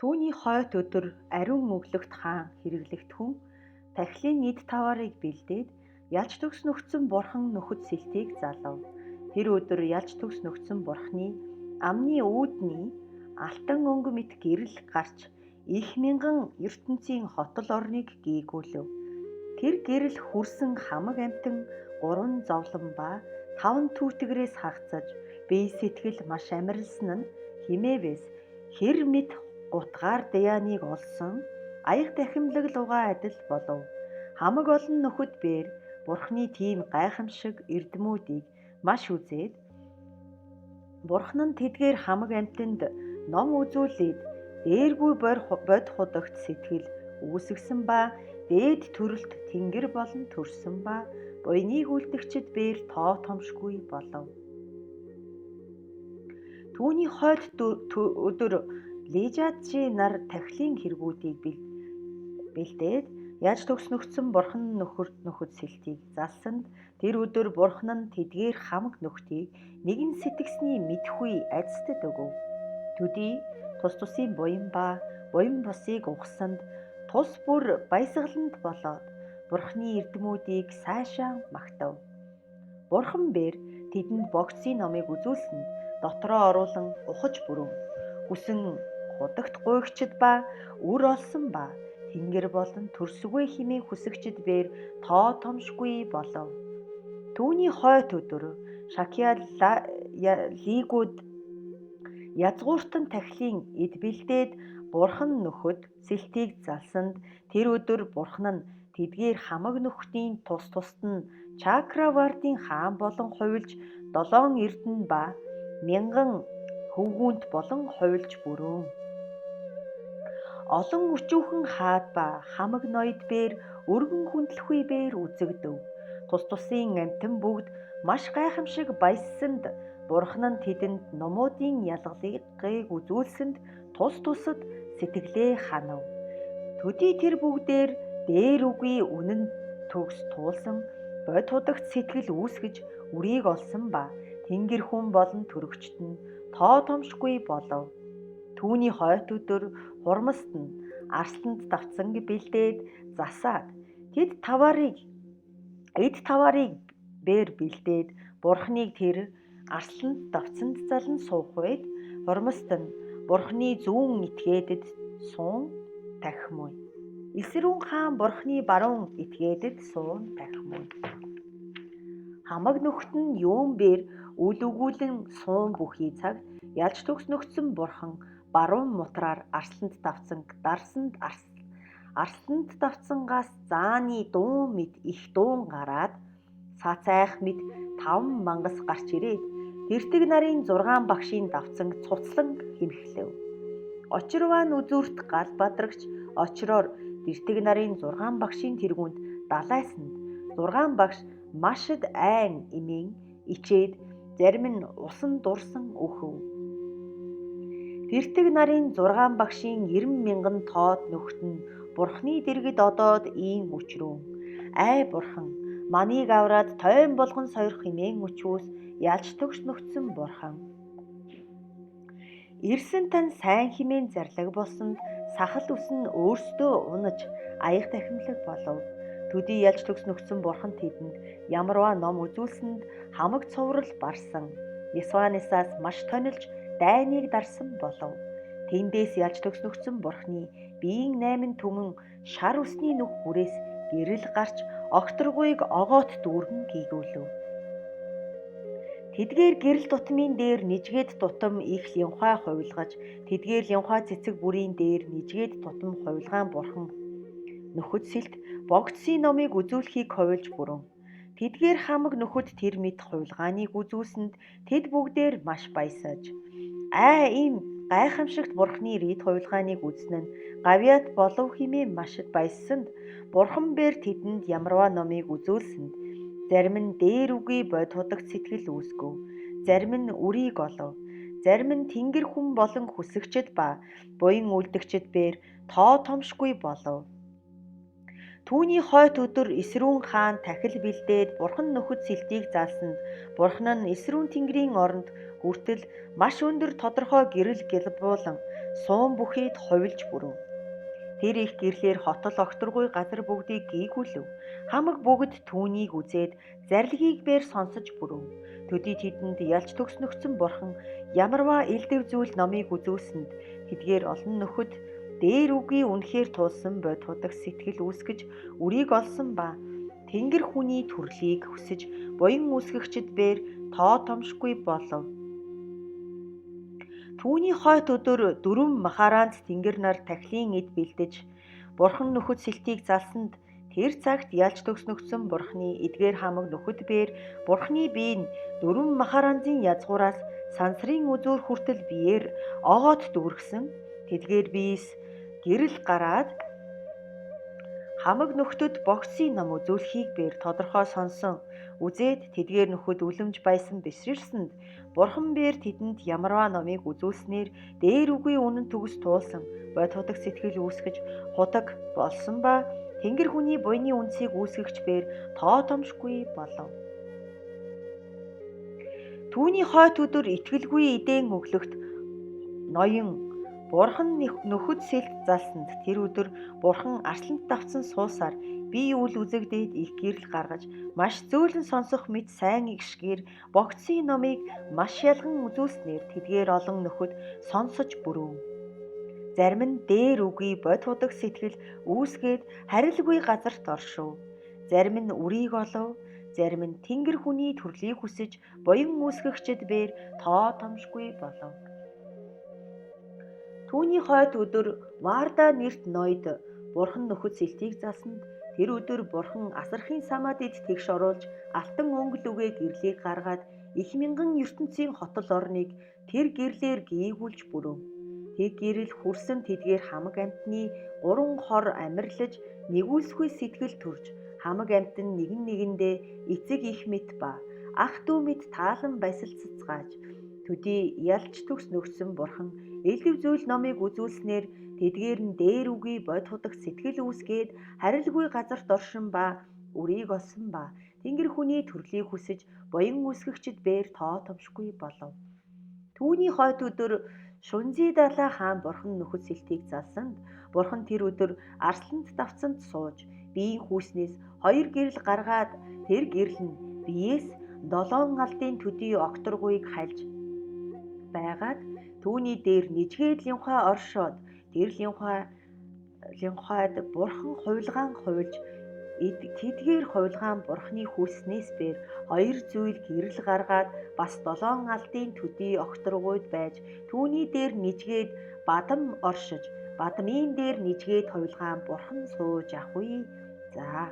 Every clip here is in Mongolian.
Түүний хойд өдөр ариун өглөгт хаан хэрэглэгт хүн тахилын эд таваарыг бэлдээд ялж төгс нөхцөн бурхан нөхөд сэлтийг залав. Тэр өдөр ялж төгс нөхцөн бурханы амны үүдний алтан өнгө мэт гэрэл гарч их мянган ертөнцийн хотол орныг гээгүүлв. Тэр гэрэл хүрсэн хамаг амтан 3 зовлон ба 5 түүтгэрээс хагацаж бие сэтгэл маш амарлсан нь химээвээс хэр мэт гутгаар даяаныг олсон аяг дахимлаг луга адил болов. Хамаг олон нөхөд бээр бурхны тийм гайхамшиг эрдэмүүдийг маш үзээд бурхан нь тэдгээр хамаг амтанд ном үзүүлээд дээргүй бод худагт сэтгэл үүсгэсэн ба дээд төрөлт тэнгэр болон төрсөн ба буйныг үлдэгчд бээр тоо томшгүй болов. Түүний хойд өдөр Лижажи нар тахилын хэрэгүүдийг бэлдээд яаж төгснөгцөн бурхан нөхөд сэлтийг залсанд тэр өдөр бурхан нь тэдгээр хамаг нөхдийг нэгэн сэтгсний мэдхгүй айцтад өгөв. Төдий тус тусын буян ба буян бусыг угсанд тус бүр баясгаланд болоод бурхны эрдэмүүдийг сайшаа магтав. Бурхан бээр тэдэнд богцын номыг үзүүлсэнд дотроо оруулан ухаж бүрэн хүсэн худагт гуйгчд ба үр олсон ба тэнгэр болон төрсгөө химээ хүсэгчд бээр тоо томшгүй болов. Түүний хойд өдөр Шакия лигүүд язгууртан тахилын эд бэлдээд бурхан нөхөд сэлтийг залсанд тэр өдөр бурхан нь тэдгээр хамаг нөхдийн тус тусад нь Чакравардын хаан болон хувилж 7 эрдэн ба 1000 хөвгүүнт болон хувилж бүрэн. Олон өчүүхэн хаад ба хамаг ноёд бээр өргөн хүндлэхгүй бээр үзэгдэв. Тус тусын амтан бүгд маш гайхамшиг баяссанд бурхан нь тэдэнд номуудын ялгалыг үзүүлсэнд тус тусад сэтгэлээ ханав. Төдий тэр бүгдээр дээр үгүй үнэн төгс туулсан бод худагт сэтгэл үүсгэж үрийг олсон ба тэнгэр хүн болон төрөгчт нь тоо томшгүй болов. Түүний хойд өдөр хурмаст нь арсланд давцанг бэлдээд засаад эд таваарыг бээр бэлдээд бурхныг тэр арсланд давцанд залан суух үед хурмаст нь бурхны зүүн этгээдэд суун тахимуй. Эсрүүн хаан бурхны баруун этгээдэд суун тахимуй. Хамаг нөхд нь юун бээр үл өгүүлэн суун бүхий цаг ялж төгснөгцөн бурхан баруун мутраар арсланд давцанг дарсанд арсланд давцангаас зааны дуун мэд их дуун гараад сацайх мэд 5 мангас гарч ирээд тэртэг нарын 6 багшийн давцанг цуцлан хэмхлэв. Очирван үзүүрт гал бадрагч очроор тэртэг нарын 6 багшийн тэргүүнд далайсанд 6 багш машд айн имийн ичээд зарим нь усан дурсан өөхөв. Тэртэг нарын 6 багшийн 90,000 тоод нөхд нь бурхны дэргэд одоод ийн өчрөв. Ай бурхан маныг авраад тойн болгон сойрох хэмээн өчвөөс ялж төгс нөхцөн бурхан. Ирсэн тань сайн хэмээн зарлаг болсонд сахал үсэн өөрсдөө унаж аяг дахимлаг болов. Төдий ялж төгс нөхцөн бурхан тэдэнд ямарваа ном үзүүлсэнд хамаг цуврал барсан. Ясванисаас маш тонилж дайныг дарсан болов. Тэндээс ялж төгс нөхцөн бурхны биеийн 8 түмэн шар усны нүх бүрээс гэрэл гарч огторгуйг огоот дүүргэн гийгүүлв. Тэдгээр гэрэл дутмын дээр нижгээд дутам их линхай хувилгаж тэдгээр линхай цэцэг бүрийн дээр нижгээд дутам хувилгаан бурхан нөхөд сэлт богдсын номыг үзүүлэхийг хувилж бүрэн. Тэдгээр хамаг нөхөд тэр мэд хувилгааныг үзүүлсэнд тэд бүгдээр маш баясаж ийм гайхамшигт бурхны рид хувилгааныг үзнэ нь гавьяат болов хэмээн маш баяссанд бурхан бээр тэдэнд ямарваа номыг үзүүлсэнд зарим нь дээр үгүй бод худагт сэтгэл үүсгэв. Зарим нь үрийг олов. Зарим нь тэнгэр хүн болон хүсэгчд ба буян үлдэгчд бээр тоо томшгүй болов. Түүний хойд өдөр Эсрүүн хаан тахил бэлдээд бурхан нөхөд сэлтийг залсанд бурхан нь Эсрүүн тэнгэрийн оронд хүртэл маш өндөр тодорхой гэрэл гэлбуулан суун бүхийд хувилж бүрв. Тэр их гэрлээр хотол огторгүй газар бүгдийг гийгүүлв. Хамаг бүгд түүнийг үзээд зарилгийг бээр сонсож бүрв. Төдий тэдэнд ялж төгснөгцөн бурхан ямарваа элдэв зүйл номыг үзүүлсэнд тэдгээр олон нөхөд дээр үгүй үнэхээр туулсан бод худах сэтгэл үүсгэж үрийг олсон ба тэнгэр хүний төрлийг хүсэж буян үүсгэгчд бээр тоо томшгүй болов. Түүний хойд өдөр дөрвөн махараанц тэнгэр нар тахилын эд бэлдэж бурхан нөхөд сэлтийг залсанд тэр цагт ялж төгснөгцөн бурханы эдгээр хамаг нөхөд бээр бурханы бие нь дөрвөн махараанзын язгуураас сансрын үзүүр хүртэл биеэр огоот дүүргсэн. Тэдгээр биес гэрэл гараад хамаг нөхдөд богцын ном үзүүлэхийг бээр тодорхой сонсон. Үзээд тэдгээр нөхөд үлэмж байсан бишрэлсэнд бурхан бээр тэдэнд ямарваа номыг үзүүлснээр дээр үгүй үнэн төгс туулсан бод худаг сэтгэл үүсгэж худаг болсон ба тэнгэр хүний буйны үнсийг үүсгэгч бээр тоо томшгүй болов. Түүний хойд өдөр итгэлгүй эдээн өглөгт ноён бурхан нөхөд сэлт залсанд тэр өдөр бурхан арслант давцсан суусаар бие үл үзэгдээд их гэрэл гаргаж маш зөөлөн сонсох мэт сайн ишгээр богцын номыг маш ялган үзүүлснээр тэдгээр олон нөхөд сонсож бүрв. Зарим нь дээр үгүй бод худаг сэтгэл үүсгээд харилгүй газарт оршив. Зарим нь үрийг олов. Зарим нь тэнгэр хүний төрлийг хүсэж буян үүсгэгчд бээр тоо томшгүй болов. Түүний хойд өдөр Варда нэрт ноёд бурхан нөхөд сэлтийг залсанд тэр өдөр бурхан асархын самаад эд тэгш оруулж алтан өнгөл үгээ гэрлийг гаргаад их мянган ертөнцийн хотол орныг тэр гэрлээр гийгүүлж бүрв. Тэг гэрэл хүрсэн тэдгээр хамаг амьтны гурван хор амьрлаж нэгүүлсгүй сэтгэл төрж хамаг амьтан нэгэн нэгэндээ эцэг их мэт ба ах дүү мэт таалан баясалцгааж төдий ялж төгснөгсөн бурхан элдэв зүйл номыг үзүүлснээр тэдгээр нь дээр үгүй бод худах сэтгэл үүсгээд харилгүй газарт оршин ба үрийг олсон ба тэнгэр хүний төрлийг хүсэж буян үүсгэгчд бээр тоо томшгүй болов. Түүний хойд өдөр Шунзий далай хаан бурхан нөхөд сэлтийг залсанд бурхан тэр өдөр арслант давцанд сууж биеийн хүүснээс 2 гэрэл гаргаад тэр гэрэл нь биеэс 7 алдын төдий окторгүйг хальж байгаад түүний дээр нижгээд линхой оршоод тэр линхойд бурхан хувилгаан хувилж тэдгээр хувилгаан бурханы хүүснээс бээр 2 зүйл гэрэл гаргаад бас 7 алдын төдий окторгүйд байж түүний дээр нижгээд бадам оршиж бадмын дээр нижгээд хувилгаан бурхан сууж ахуй. За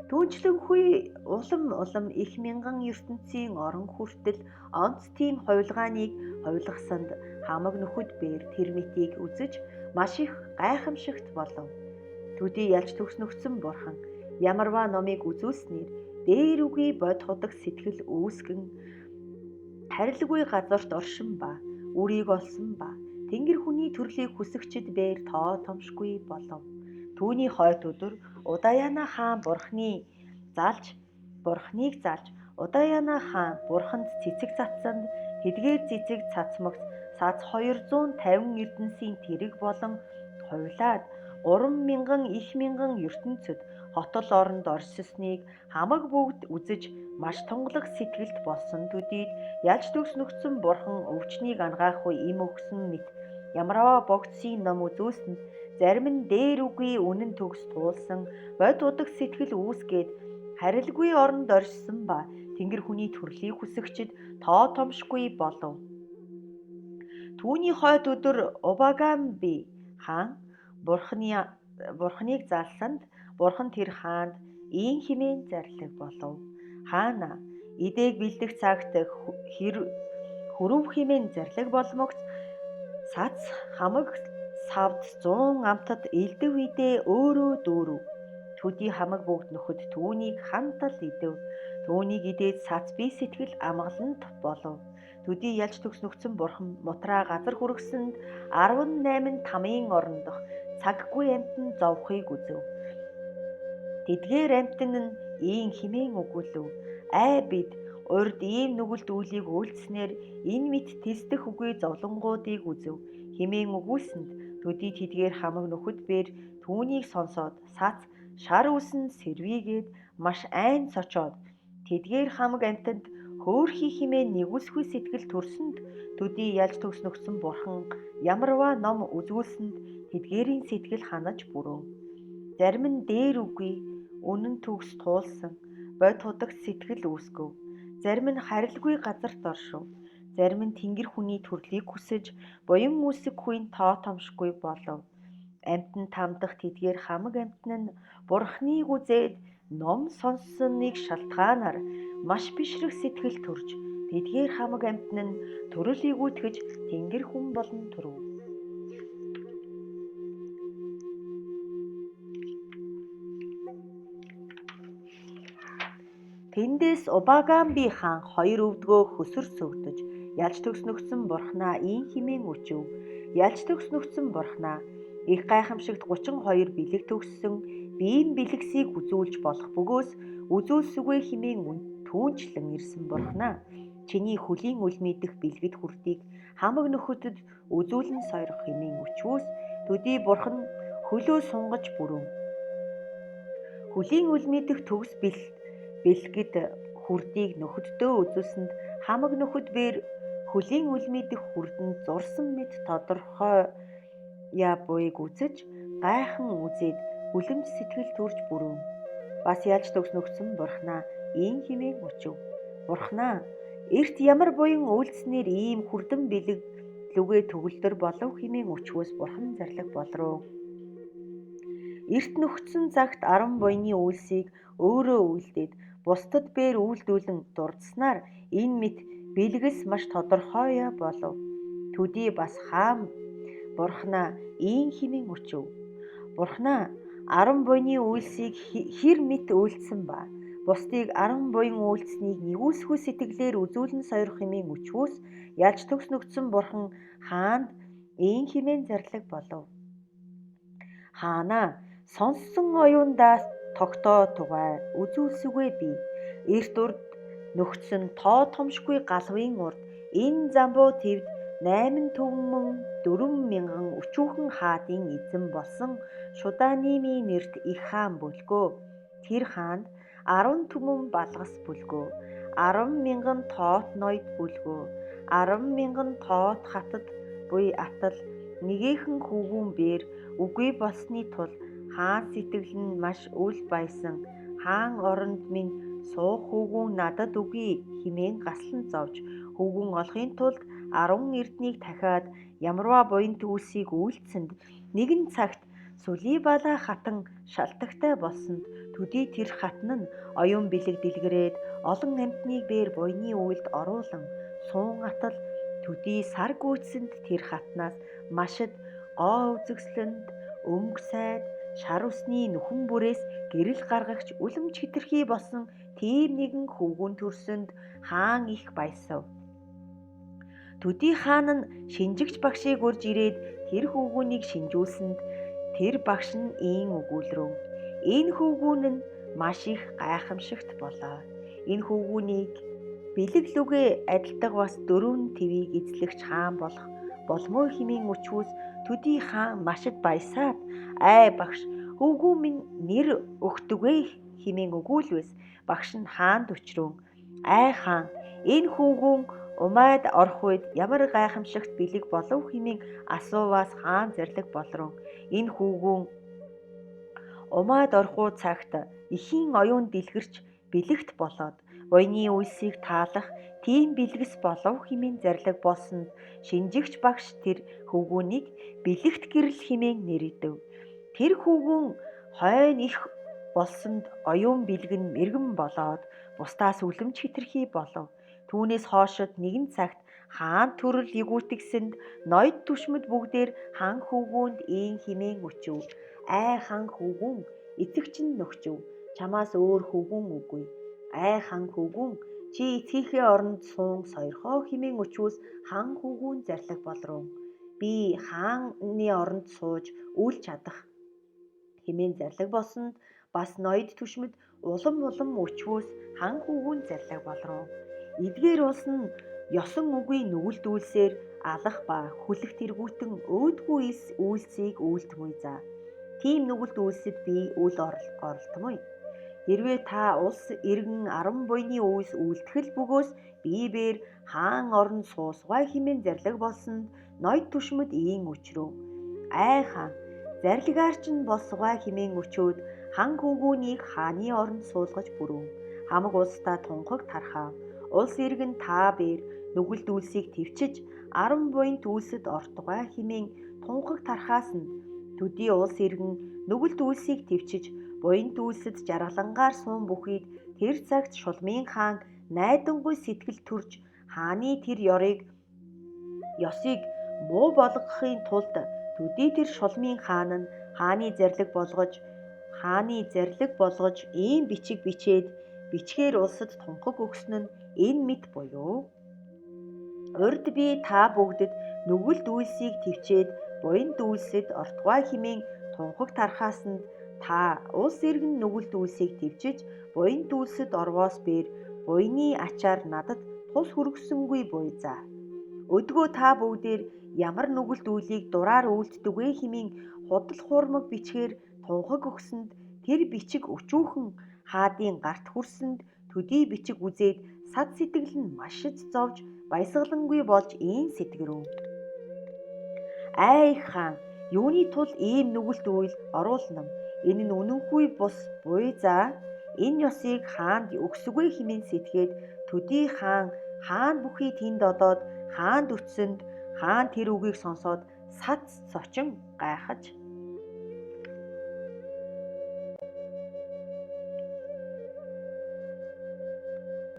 түүнчлэнхүй улам их мянган ертөнцийн орон хүртэл онц тийм хувилгааныг хувилгасанд хамаг нөхөд бээр тэр мэтийг үзэж маш их гайхамшигт болов. Төдий ялж төгснөгцөн бурхан ямарваа номыг үзүүлснээр дээр үгүй бод худаг сэтгэл үүсгэн харилгүй газарт оршин ба үрийг олсон ба тэнгэр хүний төрлийг хүсэгчд бээр тоо томшгүй болов. Түүний хойд өдөр Удаяна хаан бурханыг залж Удаяна хаан бурханд цэцэг цацсанд тэдгээр цэцэг цацмагц сац 250 эрдэнсийн тэрэг болон хувилаад 3,000 их мянган ертөнцөд хотол оронд оршсныг хамаг бүгд үзэж маш тунгалаг сэтгэлд болсон төдийд ялж төгснөгцөн бурхан өвчнийг ангаахгүй им өгсөн мэт ямарваа богцын ном үзүүлсэнд зарим нь дээр үгүй үнэн төгс туулсан бод удаг сэтгэл үүсгээд харилгүй оронд оршсон ба тэнгэр хүний төрлийг хүсэгчд тоо томшгүй болов. Түүний хойд өдөр Убагамби хаан бурханыг залсанд бурхан тэр хаанд ийм хэмээн зарлиг болов. Хаана эдэг бэлдэх цагт хөрөв хэмээн зарлиг болмогц сац хамаг савд 100 амтад элдэв идээ өөрөө дүүрв. Төдий хамаг бүгд нөхөд түүнийг хамтал идэв. Түүнийг идээд сац бие сэтгэл амгалант болов. Төдий ялж төгснөгцөн бурхан мутраа газар хүргэсэнд 18 тамийн орондох цаггүй амтан зовхыг үзэв. Тэдгээр амьтан нь ийн химэн өгүүлв. Ай бид урд ийм нүгэлт үйлийг үйлдснээр энэ мэт тэсдэх үгүй зовлонгуудыг үзв. Химэн өгүүлсэнд төдий тэдгээр хамаг нөхөд бээр түүнийг сонсоод сац шар үсэн сэрвийгээд маш айн цочоод тэдгээр хамаг амьтанд хөөрхий химээ нэгүсгүй сэтгэл төрсөнд төдий ялж төгснөгсөн бурхан ямарваа ном үзүүлсэнд тэдгээрийн сэтгэл ханаж бүрөв. Зарим нь дээр үгүй үнэн төгс туулсан бод худагт сэтгэл үүсгэв. Зарим нь харилгүй газарт оршив. Зарим нь тэнгэр хүний төрлийг хүсэж буян үсэггүй тоо томшгүй болов. Амьтан тамдах тэдгээр хамаг амьтан нь бурхныг үзээд ном сонссныг шалтгаанаар маш бишрэх сэтгэл төрж тэдгээр хамаг амьтан нь төрөл игүүтгэж тэнгэр хүн болон төрөв. Тэндээс Убагамби хаан 2 өвдгөө хөсөр сөгдөж ялж төгснөгсөн бурхнаа ийн химэн өчөв. Ялж төгснөгсөн бурхнаа их гайхамшигт 32 бэлэг төгссөн биеийн бэлэгсийг үзүүлж болох бөгөөс үзүүлсүгэ химэн түүнчлэн ирсэн бурхнаа чиний хөлийн үлмий дэх бэлгэд хүртийг хамаг нөхөдөд үзүүлэн сойрох химэн өчвөөс төдий бурхан хөлөө сунгаж бүрөв. Хөлийн үлмий дэх төгс бэлгэд хүрдийг нөхөддөө үзүүлсэнд хамаг нөхөд бээр хөлийн үлмий дэх хүрдэнд зурсан мэт тодорхой буйг үзэж гайхан үзээд хүлэмж сэтгэл төрж бүрөв. Бас ялж төгснөгсөн бурхнаа ийн химэн өчөв. Бурхнаа эрт ямар буян үйлдснээр ийм хүрдэн бэлэг лүгээ төгөлдөр болов химэн өчвөөс бурхан зарлаг болроо. Эрт нөхцөн цагт 10 буйны үйлсийг өөрөө үйлдээд бусдад бээр үйлдүүлэн дурдснаар энэ мэт бэлгэс маш тодорхой болов. Төдий бас хаан бурхнаа ийн химэн өчөв. Бурхнаа 10 буйны үйлсийг хэр мэт үйлдсэн ба бусдыг 10 буян үйлдсэнийг нэгүсгүй сэтгэлээр үзүүлэн сойрох хэмээн өчвөөс ялж төгснөгдсөн бурхан хаанд ийн химэн зарлаг болов. Хаанаа сонссон оюундаа тогтоо тугай үзүүлсүгэ би. Эрт урд нөхцөн тоо томшгүй галвын урд энэ замбуу твд 8 төвмөн 4 мянган өчүүхэн хаадын эзэн болсон Шуданимы нэрт их хаан бүлгөө. Тэр хаанд 10 түмэн балгас бүлгөө, 10 мянган тоот ноёд бүлгөө, 10 мянган тоот хатад буй атал нэгээхэн хүүгүүн бээр үгүй болсны тул хаан сэтгэл нь маш үл баясан. Хаан оронд минь суух хүүгүүн надад үгүй химэн гаслан зовж хүүгүүн олохын тулд 10 эрднийг дахиад ямарваа буянт үйлсийг үйлдсэнд нэгэн цагт Сүлейбала хатан шалтагтай болсонд төдий тэр хатан нь оюун бэлэг дэлгэрээд олон амьтныг бээр буйны үйлд оруулан суун атал төдий сар гүйцэнд тэр хатнаас машид гоо үзэгслэнд өнгө сайд шар усны нүхэн бүрээс гэрэл гаргагч үлэмж хэтэрхий болсон тийм нэгэн хүүгүүн төрсөнд хаан их баясав. Төдий хаан нь шинжигч багшийг урьж ирээд тэр хүүгүүнийг шинжүүлсэнд тэр багш нь ийн өгүүлрөв. Энэ хүүгүүн нь маш их гайхамшигт болоо. Энэ хүүгүүнийг бэлэг лүгээ адилдаг бас 4 твийг эзлэгч хаан болох болмоо химэн өчвөөс төдий хаан машид баясаад ай багш хүүгүү минь нэр өгтөгөө химэн өгүүлвэс багш нь хаанд өчрөв. Ай хаан энэ хүүгүүн умайд орох үед ямар гайхамшигт бэлэг болов химэн асууваас хаан зарлаг болров. Энэ хүүгүүн умайд орохуу цагт ихийн оюун дэлгэрч бэлэгт болоод буйны үйлсийг таалах тийм бэлгэс болов химэн зарлаг болсонд шинжигч багш тэр хүүгүүнийг бэлэгт гэрэл химэн нэрийдэв. Тэр хүүгүүн хойно их болсонд оюун бэлгэн мэргэн болоод бусдаас үлэмж хэтэрхий болов. Түүнээс хоошод нэгэн цагт хаан төрөл игүүтгсэнд ноёд түшмэд бүгдээр хан хүүгүүнд ийн химэн өчөв. Ай хан хүүгүүн эцэгч нь нөхчөв. Чамаас өөр хүүгүүн үгүй. Ай хан хүүгүүн чи эцгийнхээ оронд суун сойрхоо химэн өчвөөс хан хүүгүүн зарлаг болров. Би хааны оронд сууж үл чадах химэн зарлаг болсонд бас ноёд түшмэд улам улам өчвөөс хан хүүгүүн зарлаг болров. Эдгээр улс нь ёсон үгүй нүгэлдүүлсээр алах ба хүлэх тэргүүтэн өөдгүй үйлсийг үйлдэмүй за. Тийм нүгэлт үйлсэд би үл оролдомой. Хэрвээ та улс иргэн 10 буйны үйлс үйлдэхэл бөгөөс биебээр хаан орон суусгай хэмээн зарлаг болсонд ноёд түшмэд ийн өчрөв. Ай хаан зарлагаар чинь болсугай хэмээн өчөөд хан хүүгүүнийг хааны оронд суулгаж бүрөв. Хамаг улстай тунхаг тархав. Улс иргэн та бээр нүгэлт үйлсийг твчиж 10 буйнт үйлсэд ортугай хэмээн тунхаг тархаас нь төдий улс иргэн нүгэлт үйлсийг твчиж буянт үйлсэд жаргалангаар суун бүхийд тэр цагт Шулмын хаан найдангуй сэтгэл төрж хааны тэр ёсыг муу болгохын тулд төдий тэр Шулмын хаан нь хааны зарлиг болгож ийм бичиг бичээд бичгээр улсад тунхаг өгсөн нь энэ мэт буюу: урд би та бүгдэд нүгэлт үйлсийг твчээд буянт үйлсэд ортугай хэмээн тунхаг тархаасанд та улс иргэн нүгэлт үйлсийг твчиж буянт үйлсэд орвоос бээр буйны ачаар надад тус хүргэсэнгүй буй за. Өдгөө та бүгдээр ямар нүгэлт үйлийг дураар үйлддэг вэ хэмээн худал хуурмаг бичгээр тунхаг өгсөнд тэр бичиг өчүүхэн хаадын гарт хүрсэнд төдий бичиг үзээд сад сэтгэл нь маш их зовж баясгалангүй болж ийм сэтгэрэв. Ай хаан, юуны тул ийм нүгэлт үйл оруулнам? Энэ нь үнэнгүй бус буй за. Энэ ёсыг хаанд өгсөгүй хэмээн сэтгээд төдий хаан бүхий тэнд одоод хаанд өтсөнд хаан тэр үгийг сонсоод сац зочин гайхаж